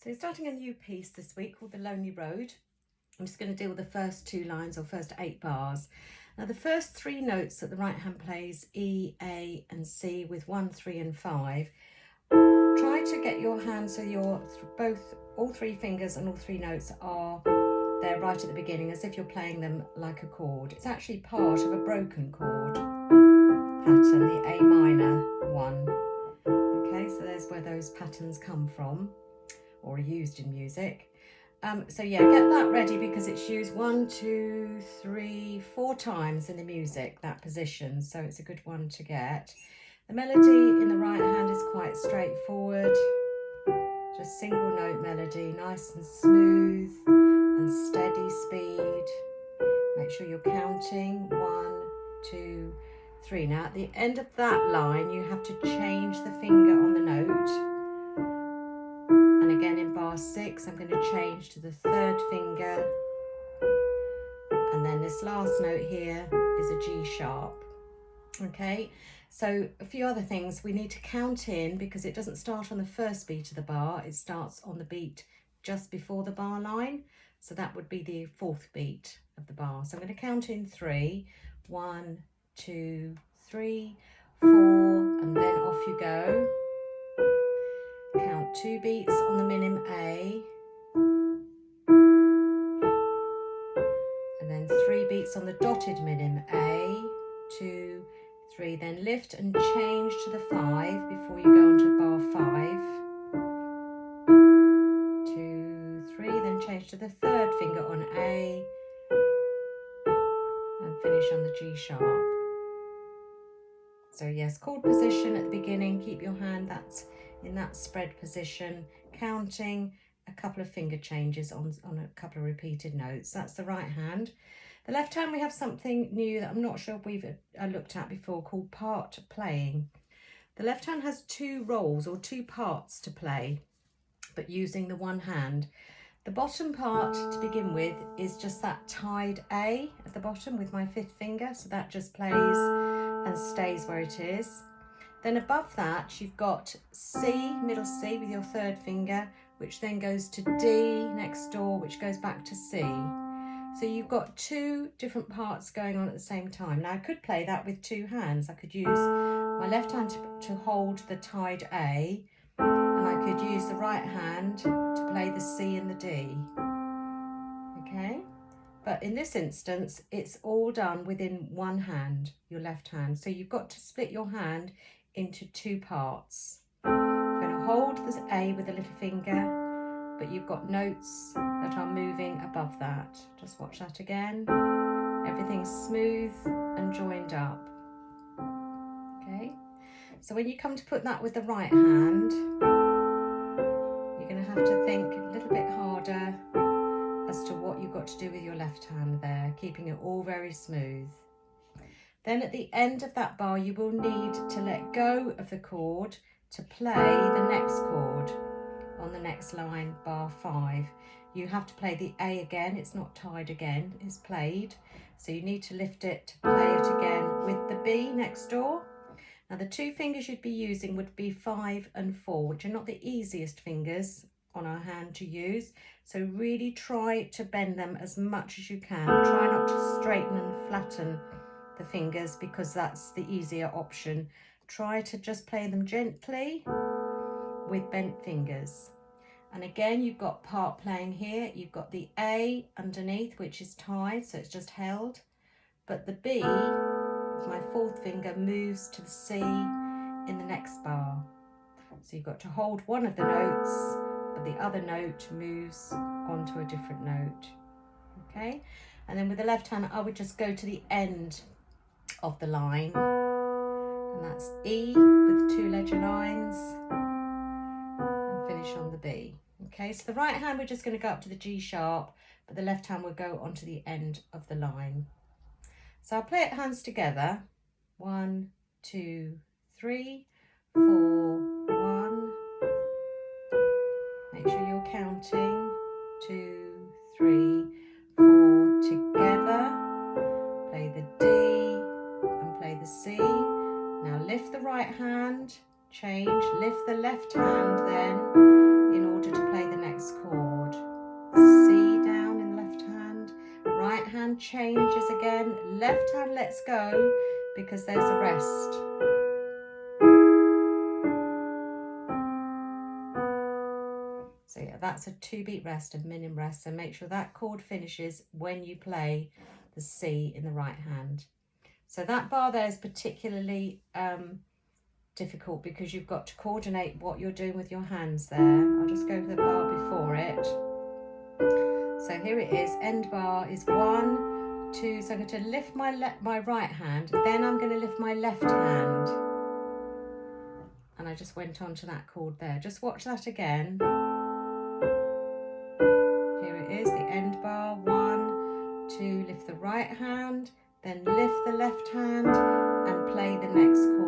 So we're starting a new piece this week called The Lonely Road. I'm just going to deal with the first 2 lines or first 8 bars. Now the first 3 notes that the right hand plays, E, A and C with 1, 3 and 5. Try to get your hand so all 3 fingers and all 3 notes are there right at the beginning, as if you're playing them like a chord. It's actually part of a broken chord pattern, the A minor one. Okay, so there's where those patterns come from, or are used in music. So yeah, get that ready because it's used 1, 2, 3, 4 times in the music, that position, so it's a good one to get. The melody in the right hand is quite straightforward, just single note melody, nice and smooth and steady speed. Make sure you're counting 1, 2, 3. Now at the end of that line you have to change the finger on the note. And again in bar 6, I'm going to change to the 3rd finger. And then this last note here is a G sharp. Okay, so a few other things. We need to count in because it doesn't start on the first beat of the bar. It starts on the beat just before the bar line. So that would be the 4th beat of the bar. So I'm going to count in 3. 1, 2, 3, 4, and then off you go. Count 2 beats on the minim A, and then 3 beats on the dotted minim A, 2, 3, then lift and change to the 5 before you go onto bar 5, 2, 3, then change to the 3rd finger on A, and finish on the G sharp. So yes, chord position at the beginning, keep your hand in that spread position, counting a couple of finger changes on a couple of repeated notes. That's the right hand. The left hand, we have something new that I'm not sure if we've looked at before, called part playing. The left hand has 2 roles or 2 parts to play, but using the one hand. The bottom part to begin with is just that tied A at the bottom with my 5th finger, so that just plays and stays where it is. Then above that you've got C, middle C with your 3rd finger, which then goes to D next door, which goes back to C. So you've got 2 different parts going on at the same time. Now I could play that with 2 hands. I could use my left hand to hold the tied A, and I could use the right hand to play the C and the D. Okay? But in this instance, it's all done within one hand, your left hand. So you've got to split your hand into 2 parts. You're going to hold this A with the little finger, but you've got notes that are moving above that. Just watch that again. Everything's smooth and joined up. Okay, so when you come to put that with the right hand, you're going to have to think a little bit harder as to what you've got to do with your left hand there, keeping it all very smooth. Then at the end of that bar, you will need to let go of the chord to play the next chord on the next line, bar 5. You have to play the A again. It's not tied again, it's played. So you need to lift it to play it again with the B next door. Now the 2 fingers you'd be using would be 5 and 4, which are not the easiest fingers on our hand to use. So really try to bend them as much as you can. Try not to straighten and flatten the fingers because that's the easier option. Try to just play them gently with bent fingers. And again, you've got part playing here. You've got the A underneath, which is tied, so it's just held. But the B, with my 4th finger, moves to the C in the next bar. So you've got to hold one of the notes, but the other note moves onto a different note. Okay, and then with the left hand, I would just go to the end of the line, and that's E with 2 ledger lines, and finish on the B. Okay, so the right hand we're just going to go up to the G sharp, but the left hand will go onto the end of the line. So I'll play it hands together. 1, 2, 3, 4, 1. Make sure you're counting. 2, 3, 4 together. Play the D and play the C. Now lift the right hand, change, lift the left hand then in order to play the next hand changes again, left hand lets go because there's a rest. So yeah, that's a 2-beat rest, a minim rest. So make sure that chord finishes when you play the C in the right hand. So that bar there is particularly difficult because you've got to coordinate what you're doing with your hands there. I'll just go for the bar before it. So here it is, end bar is 1, 2, so I'm going to lift my right hand, then I'm going to lift my left hand. And I just went on to that chord there. Just watch that again. Here it is, the end bar, 1, 2, lift the right hand, then lift the left hand and play the next chord.